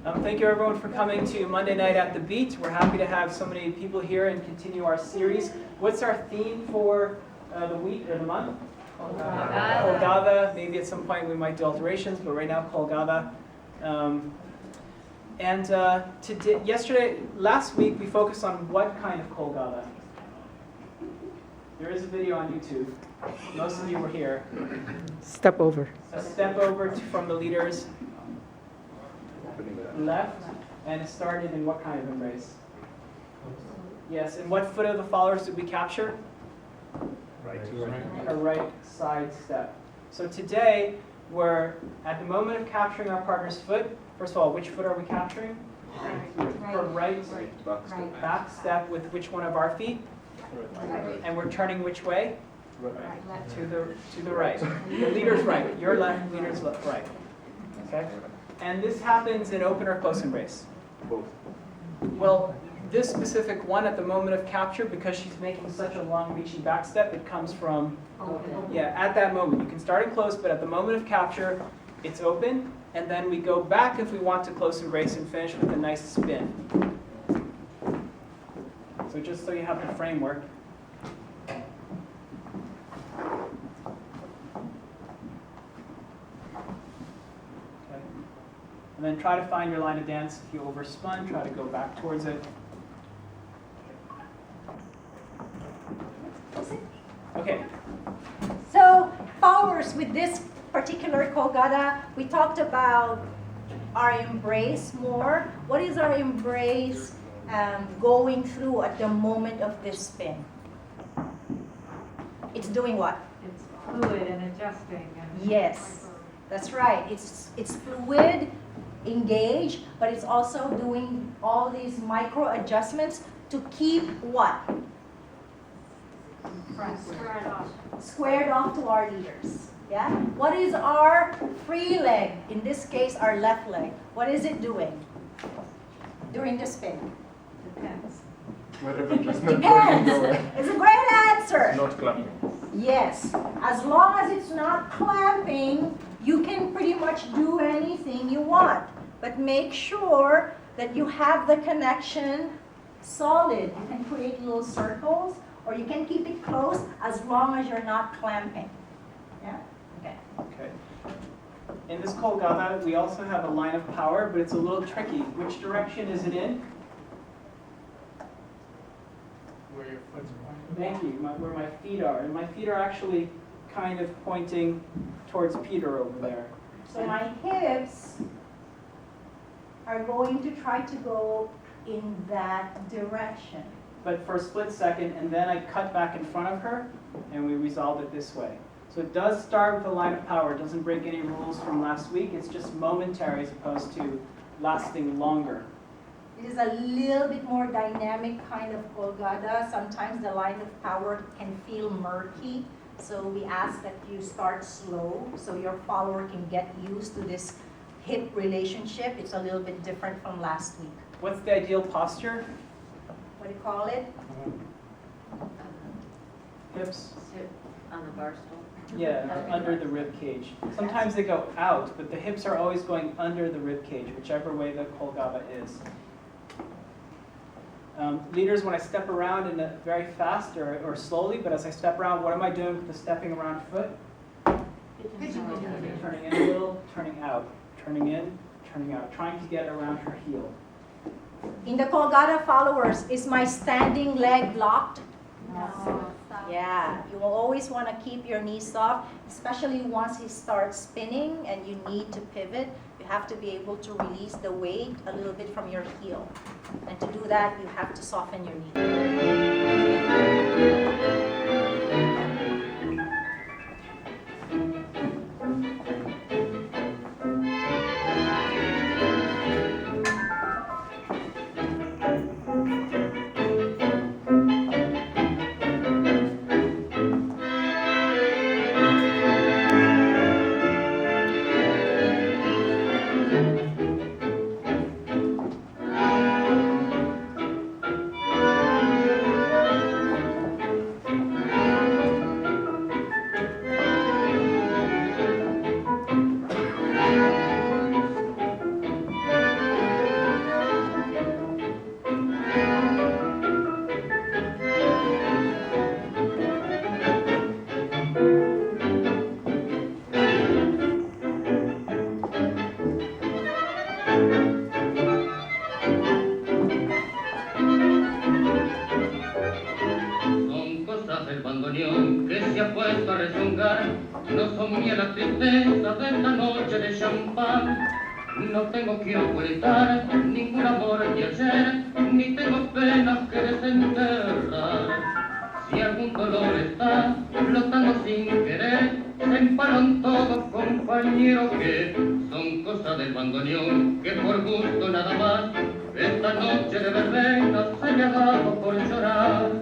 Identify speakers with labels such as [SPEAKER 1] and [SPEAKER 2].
[SPEAKER 1] Thank you everyone for coming to Monday Night at the Beat. We're happy to have so many people here and continue our series. What's our theme for the week or the month? Colgada. Maybe at some point we might do alterations, but right now Colgada. Last week we focused on what kind of Colgada? There is a video on YouTube. Most of you were here.
[SPEAKER 2] Step over.
[SPEAKER 1] A step over from the leaders left, and it started in what kind of embrace? Yes, and what foot of the followers did we capture? A right side step. So today, we're at the moment of capturing our partner's foot. First of all, which foot are we capturing? Right. Back step with which one of our feet? And we're turning which way? To the right. The leader's right. Your left, leader's right. Okay? And this happens in open or close embrace?
[SPEAKER 3] Both.
[SPEAKER 1] Well, this specific one at the moment of capture, because she's making such a long reaching back step, it comes from, at that moment. You can start it close, but at the moment of capture, it's open, and then we go back if we want to close embrace and finish with a nice spin. So just so you have the framework. And then try to find your line of dance. If you overspun, try to go back towards it. Okay.
[SPEAKER 4] So, followers, with this particular Colgada, we talked about our embrace more. What is our embrace going through at the moment of this spin? It's doing what?
[SPEAKER 5] It's fluid and adjusting.
[SPEAKER 4] Yes, that's right. It's fluid, engaged, but it's also doing all these micro adjustments to keep what? Squared off to our leaders. Yeah? What is our free leg? In this case, our left leg. What is it doing during the spin?
[SPEAKER 5] Depends.
[SPEAKER 4] Depends. It's a great answer.
[SPEAKER 3] Not clapping.
[SPEAKER 4] Yes. As long as it's not clamping, you can pretty much do anything you want. But make sure that you have the connection solid. You can create little circles, or you can keep it close as long as you're not clamping. Yeah?
[SPEAKER 1] Okay. In this Colgada, we also have a line of power, but it's a little tricky. Which direction is it in?
[SPEAKER 3] Where your foot's pointing.
[SPEAKER 1] Thank you, where my feet are. And my feet are actually kind of pointing towards Peter over there.
[SPEAKER 4] So my hips are going to try to go in that direction.
[SPEAKER 1] But for a split second, and then I cut back in front of her, and we resolve it this way. So it does start with a line of power. It doesn't break any rules from last week. It's just momentary as opposed to lasting longer.
[SPEAKER 4] It is a little bit more dynamic kind of Colgada. Sometimes the line of power can feel murky. So we ask that you start slow so your follower can get used to this hip relationship. It's a little bit different from last week.
[SPEAKER 1] What's the ideal posture?
[SPEAKER 4] What do you call it?
[SPEAKER 1] Hips?
[SPEAKER 6] Sit on the bar stool.
[SPEAKER 1] Yeah, under the rib cage. Sometimes they go out, but the hips are always going under the rib cage, whichever way the Colgada is. Leaders, when I step around in a very fast or slowly, but as I step around, what am I doing with the stepping around foot? Turning in a little, turning out. Turning in, turning out. Trying to get around her heel.
[SPEAKER 4] In the Colgada, followers, is my standing leg locked?
[SPEAKER 5] No.
[SPEAKER 4] Yeah, you will always want to keep your knees soft, especially once he starts spinning and you need to pivot. You have to be able to release the weight a little bit from your heel. And to do that, you have to soften your knee.
[SPEAKER 6] a la tristeza de esta noche de champán. No tengo que ocultar ningún amor de ayer, ni tengo penas que desenterrar. Si algún dolor está flotando sin querer, se emparan todos compañeros que son cosas del bandoneón, que por gusto nada más, esta noche de verbena se me ha dado por llorar.